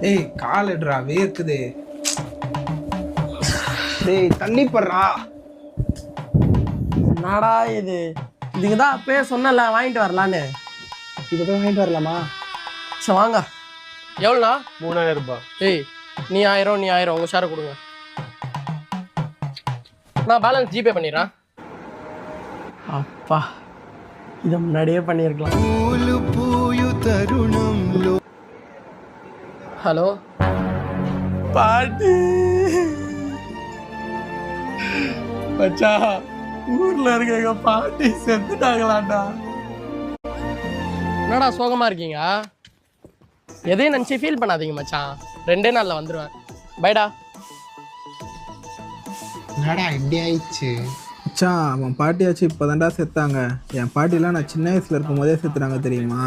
ஏய் கால் எடுறா வேர்க்குது. டேய் தண்ணி படுறா. என்னடா இது? இதுக்கு தான் அப்பயே சொன்னல வாங்கிட்டு வரலான்னு. இப்போ போய் வாங்கிட்டு வரலாமா? சரி வாங்க. எவ்வளோண்ணா? 3000 ரூபாய். ஏய் நீ 1000 நீ 1000 உங்கள் ஷேரை கொடுங்க. நான் பேலன்ஸ் ஜிபே பண்ணிடுறேன். அப்பா இதை முன்னாடியே பண்ணியிருக்கலாம். ஹலோ பாட்டி மச்சா, ஊர்ல இருக்க எங்க பாட்டி செத்துட்டாங்களாண்டா. என்னடா சோகமா இருக்கீங்க? எதையும் நினச்சி ஃபீல் பண்ணாதீங்க மச்சான், 2 நாளில் வந்துடுவேன். பைடா. என்னடா இப்படி ஆயிடுச்சு? மச்சான் அவன் பாட்டியாச்சு இப்போதான்டா செத்தாங்க. என் பாட்டிலாம் நான் சின்ன வயசுல இருக்கும் போதே செத்துறாங்க தெரியுமா?